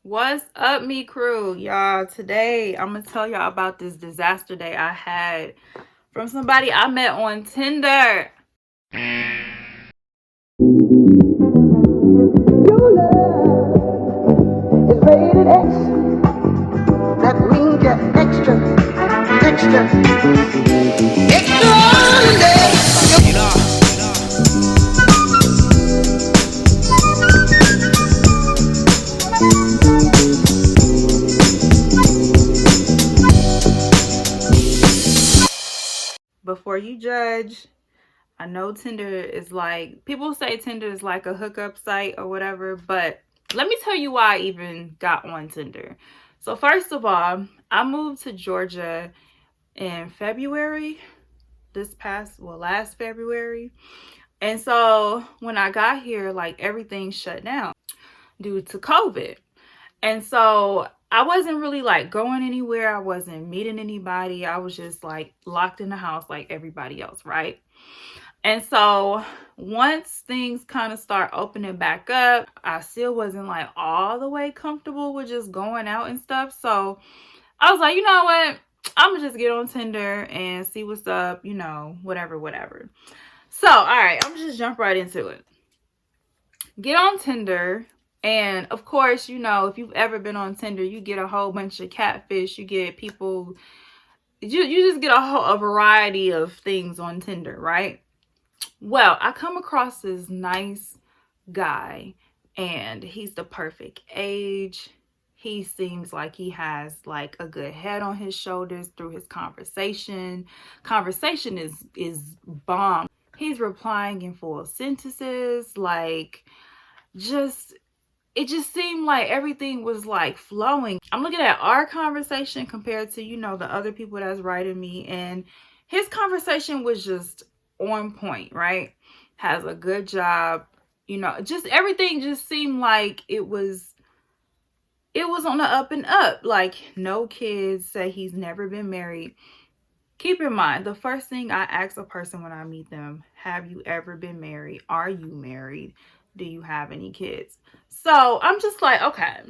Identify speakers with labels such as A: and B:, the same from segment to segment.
A: What's up, me crew? Y'all, today I'm gonna tell y'all about this disaster day I had from somebody I met on Tinder.
B: Your love is rated X. That means you're extraordinary.
A: Before you judge, I know Tinder is like, people say Tinder is like a hookup site or whatever, but let me tell you why I even got on Tinder. So, first of all, I moved to Georgia in February, last February. And so when I got here, like everything shut down due to COVID. And so I wasn't really like going anywhere. I wasn't meeting anybody. I was just like locked in the house like everybody else, right? And so once things kind of start opening back up, I still wasn't like all the way comfortable with just going out and stuff. So I was like, you know what? I'm gonna just get on Tinder and see what's up, whatever. So, all right, I'm just jump right into it. Get on Tinder. And of course, if you've ever been on Tinder, you get a whole bunch of catfish. You get people, you just get a variety of things on Tinder, right? Well, I come across this nice guy, and he's the perfect age. He seems like he has like a good head on his shoulders through his conversation. Conversation is bomb. He's replying in full sentences, like just it just seemed like everything was like flowing. I'm looking at our conversation compared to, the other people that's writing me, and his conversation was just on point, right? Has a good job, just everything just seemed like it was on the up and up. Like no kids, say he's never been married. Keep in mind, the first thing I ask a person when I meet them, have you ever been married? Are you married? Do you have any kids? So I'm just like, okay,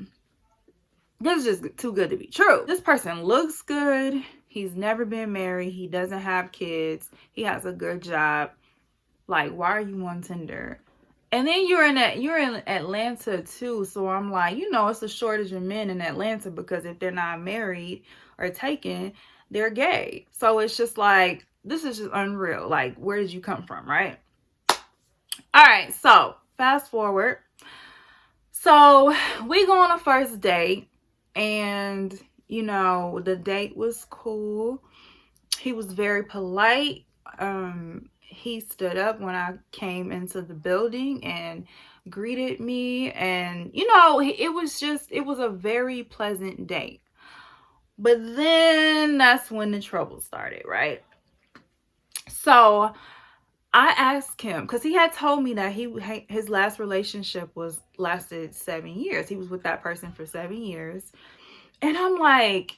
A: this is just too good to be true. This person looks good. He's never been married. He doesn't have kids. He has a good job. Like, why are you on Tinder? And then you're in Atlanta too. So I'm like, it's a shortage of men in Atlanta because if they're not married or taken, they're gay. So it's just like, this is just unreal. Like, where did you come from, right? All right, so fast forward. So we go on a first date, and the date was cool. He was very polite. He stood up when I came into the building and greeted me, and it was a very pleasant date. But then that's when the trouble started, right? So I asked him, because he had told me that his last relationship lasted 7 years. He was with that person for 7 years. And I'm like,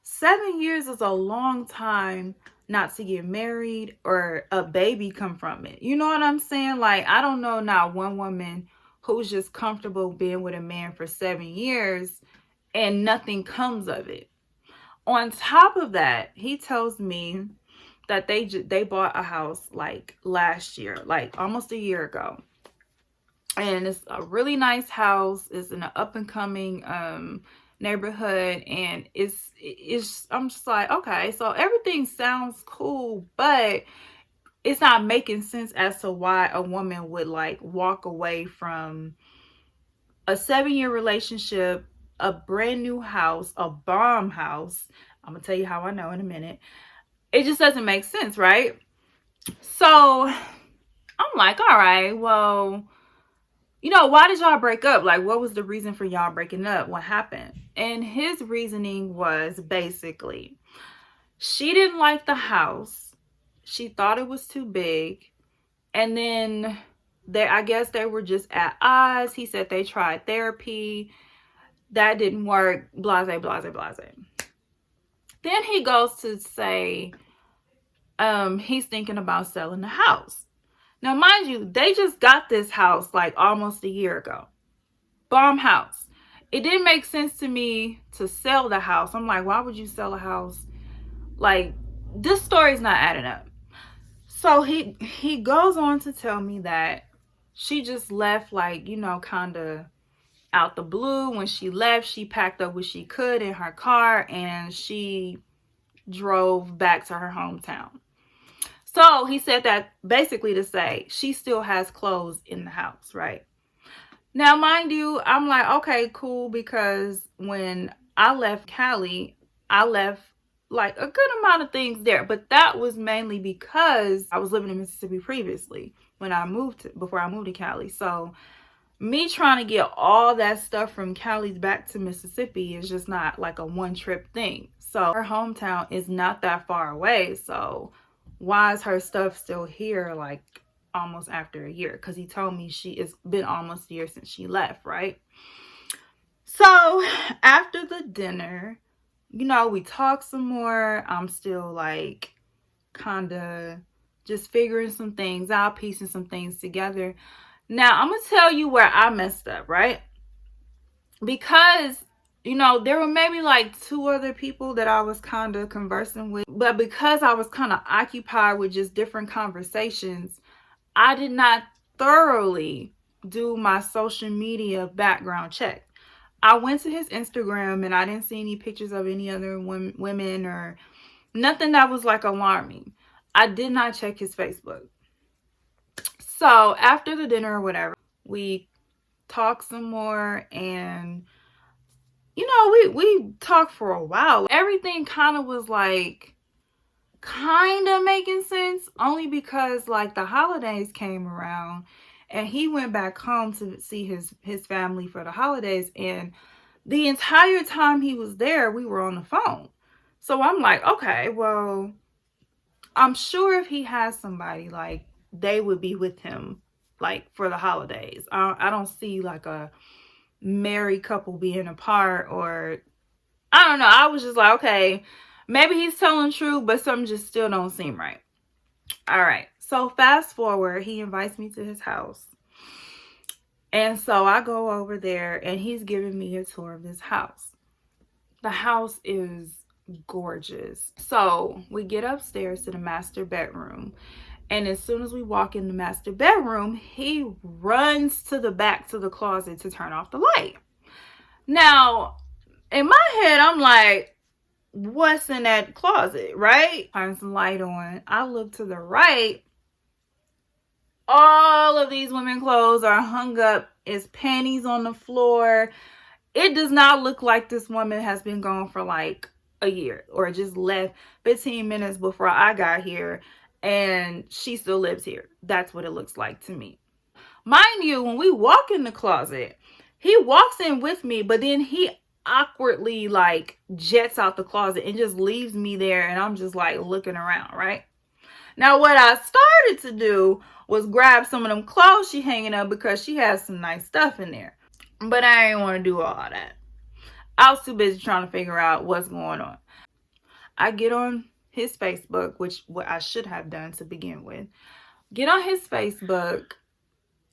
A: 7 years is a long time not to get married or a baby come from it. You know what I'm saying? Like, I don't know not one woman who's just comfortable being with a man for 7 years and nothing comes of it. On top of that, he tells me that they bought a house like last year, like almost a year ago. And it's a really nice house. It's in an up and coming neighborhood, and it's I'm just like, okay, so everything sounds cool, but it's not making sense as to why a woman would like walk away from a 7-year relationship, a brand new house, a bomb house. I'm gonna tell you how I know in a minute. It just doesn't make sense, right? So I'm like, all right, well, why did y'all break up? Like, what was the reason for y'all breaking up? What happened? And his reasoning was basically, she didn't like the house. She thought it was too big. And then I guess they were just at odds. He said they tried therapy. That didn't work. Blase, blase, blase. Then he goes to say, he's thinking about selling the house. Now, mind you, they just got this house like almost a year ago. Bomb house. it didn't make sense to me to sell the house. I'm like, why would you sell a house? Like, this story's not adding up. So he goes on to tell me that she just left, like, you know, kind of out the blue. When she left, she packed up what she could in her car and she drove back to her hometown. So he said that basically to say she still has clothes in the house, right? Now, mind you, I'm like, okay, cool, because when I left Cali, I left like a good amount of things there, but that was mainly because I was living in Mississippi previously before I moved to Cali. So me trying to get all that stuff from Cali back to Mississippi is just not like a one trip thing. So her hometown is not that far away. So why is her stuff still here, like almost after a year? Because he told me it's been almost a year since she left, right? So after the dinner, you know, we talk some more. I'm still like kind of just figuring some things out, piecing some things together. Now, I'm going to tell you where I messed up, right? Because, you know, there were maybe like 2 other people that I was kind of conversing with. But because I was kind of occupied with just different conversations, I did not thoroughly do my social media background check. I went to his Instagram and I didn't see any pictures of any other women or nothing that was like alarming. I did not check his Facebook. So after the dinner or whatever, we talked some more, and you know, we talked for a while. Everything kind of was like kind of making sense, only because like the holidays came around and he went back home to see his family for the holidays, and the entire time he was there we were on the phone. So I'm like, okay, well, I'm sure if he has somebody, like, they would be with him like for the holidays. I don't see like a married couple being apart, or I don't know. I was just like, okay, maybe he's telling the truth, but something just still don't seem right. All right. So fast forward, he invites me to his house. And so I go over there and he's giving me a tour of this house. The house is gorgeous. So we get upstairs to the master bedroom. And as soon as we walk in the master bedroom, he runs to the back to the closet to turn off the light. Now, in my head, I'm like, what's in that closet, right? Turns the light on. I look to the right. All of these women's clothes are hung up as panties on the floor. It does not look like this woman has been gone for like a year or just left 15 minutes before I got here and she still lives here. That's what it looks like to me. Mind you, when we walk in the closet, he walks in with me, but then he awkwardly like jets out the closet and just leaves me there, and I'm just like looking around, right? Now, what I started to do was grab some of them clothes she hanging up because she has some nice stuff in there. But I didn't want to do all that. I was too busy trying to figure out what's going on. I get on his Facebook, which what I should have done to begin with. Get on his Facebook,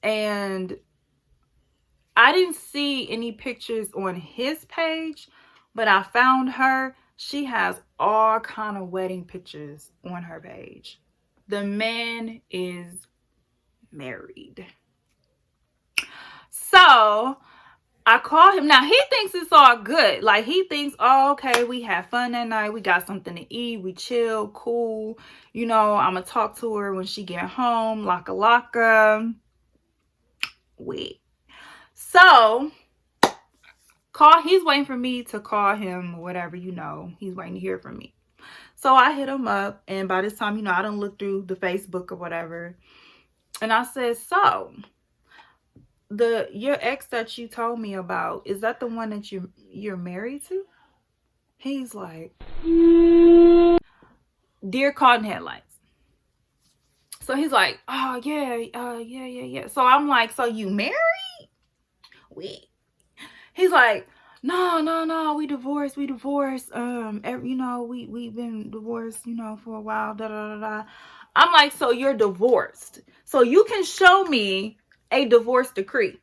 A: and I didn't see any pictures on his page, but I found her. She has all kind of wedding pictures on her page. The man is married. So I call him. Now, he thinks it's all good. Like, he thinks, oh, okay, we had fun that night. We got something to eat. We chill, cool. You know, I'm going to talk to her when she get home. Laka laka. Wait. So, he's waiting for me to call him or whatever, you know. He's waiting to hear from me. So I hit him up, and by this time, you know, I done looked through the Facebook or whatever. And I said, so, your ex that you told me about, is that the one that you're married to? He's like, deer caught in headlights. So he's like, oh yeah. So I'm like, so you married? He's like, no, we divorced. You know, we've been divorced, you know, for a while. Da da da da. I'm like, so you're divorced? So you can show me a divorce decree?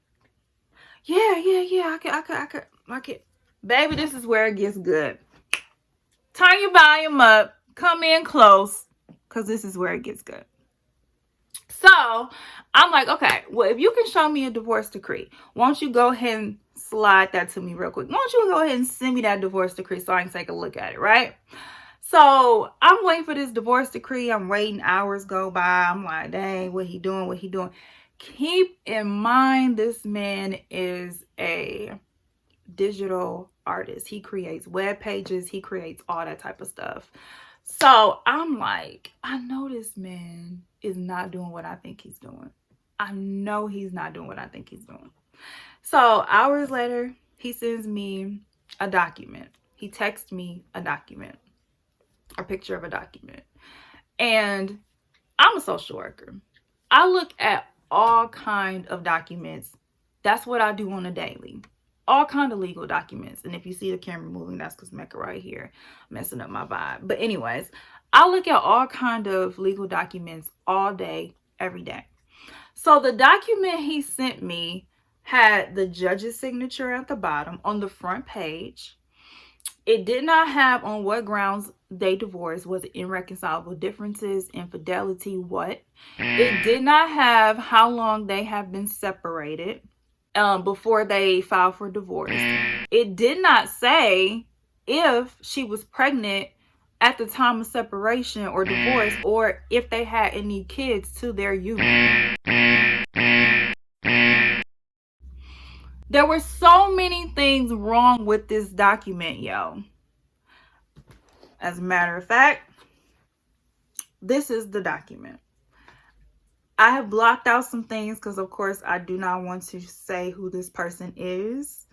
A: Yeah. I could. My kid. Baby, this is where it gets good. Turn your volume up. Come in close. Because this is where it gets good. So, I'm like, okay, well, if you can show me a divorce decree, won't you go ahead and slide that to me real quick? Won't you go ahead and send me that divorce decree so I can take a look at it, right? So, I'm waiting for this divorce decree. I'm waiting. Hours go by. I'm like, dang, what he doing? What he doing? Keep in mind, this man is a digital artist. He creates web pages. He creates all that type of stuff. So I'm like, I know this man is not doing what I think he's doing. I know he's not doing what I think he's doing. So hours later, he sends me a document. He texts me a document, a picture of a document. And I'm a social worker. I look at all kind of documents. That's what I do on a daily. All kind of legal documents. And if you see the camera moving, that's because Mecca right here messing up my vibe. But anyways, I look at all kind of legal documents all day, every day. So the document he sent me had the judge's signature at the bottom on the front page. It did not have on what grounds they divorced. Was it irreconcilable differences, infidelity, what? It did not have how long they have been separated before they filed for divorce. It did not say if she was pregnant at the time of separation or divorce, or if they had any kids to their union. There were so many things wrong with this document, yo. As a matter of fact, this is the document. I have blocked out some things because, of course, I do not want to say who this person is.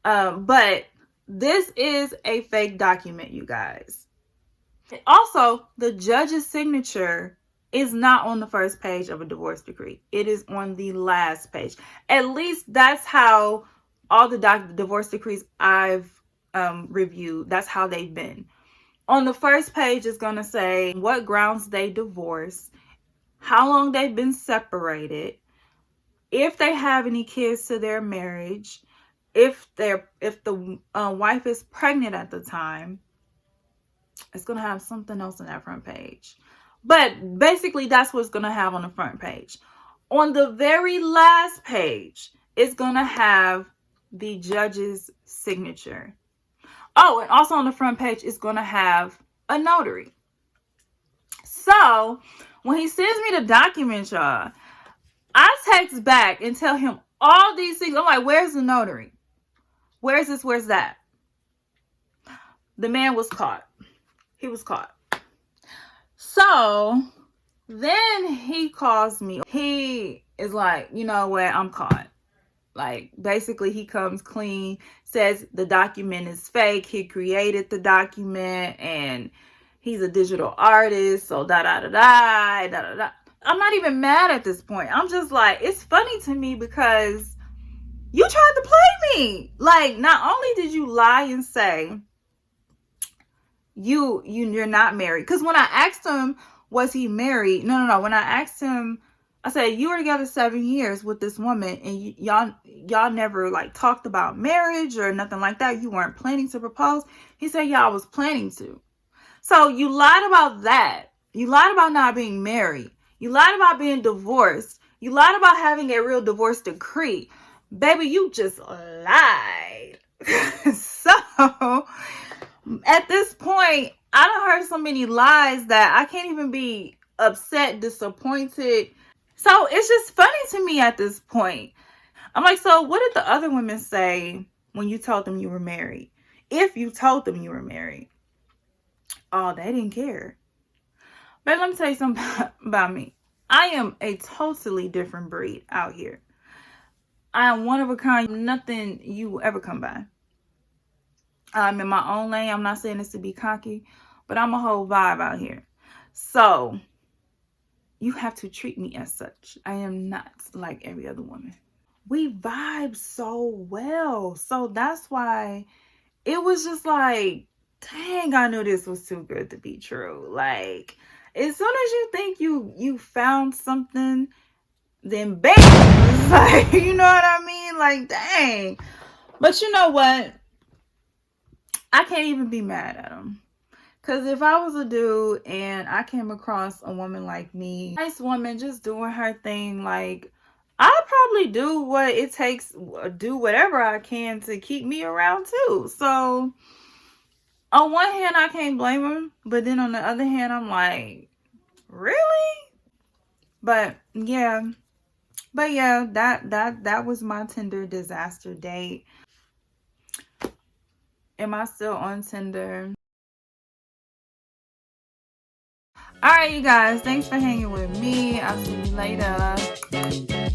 A: But this is a fake document, you guys. Also, the judge's signature is not on the first page of a divorce decree. It is on the last page. At least that's how all the divorce decrees I've reviewed, that's how they've been. On the first page, it's going to say what grounds they divorced, how long they've been separated, if they have any kids to their marriage, if the wife is pregnant at the time. It's going to have something else on that front page. But basically, that's what's going to have on the front page. On the very last page, it's going to have the judge's signature. Oh, and also on the front page, it's going to have a notary. So, when he sends me the document, y'all, I text back and tell him all these things. I'm like, where's the notary? Where's this? Where's that? The man was caught. He was caught. So, then he calls me. He is like, you know what? I'm caught. Like, basically, he comes clean, says the document is fake. He created the document, and he's a digital artist, so da-da-da-da. I'm not even mad at this point. I'm just like, it's funny to me because you tried to play me. Like, not only did you lie and say you're not married. Because when I asked him, was he married? No. When I asked him, I said, you were together 7 years with this woman, and y'all never like talked about marriage or nothing like that. You weren't planning to propose. He said, yeah, I was planning to. So you lied about that. You lied about not being married. You lied about being divorced. You lied about having a real divorce decree. Baby, you just lied. So at this point, I done heard so many lies that I can't even be upset, disappointed. So it's just funny to me at this point. I'm like, so what did the other women say when you told them you were married? If you told them you were married. Oh, they didn't care. But let me tell you something about me. I am a totally different breed out here. I am one of a kind. Nothing you will ever come by. I'm in my own lane. I'm not saying this to be cocky, but I'm a whole vibe out here. So you have to treat me as such. I am not like every other woman. We vibe so well. So that's why it was just like, dang, I knew this was too good to be true. Like, as soon as you think you found something, then bam, it's like, you know what I mean? Like, dang. But you know what? I can't even be mad at him. Because if I was a dude and I came across a woman like me, nice woman just doing her thing, like, I'll probably do what it takes, do whatever I can to keep me around too. So, on one hand, I can't blame him. But then on the other hand, I'm like, really? But yeah. But yeah, that was my Tinder disaster date. Am I still on Tinder? All right, you guys. Thanks for hanging with me. I'll see you later.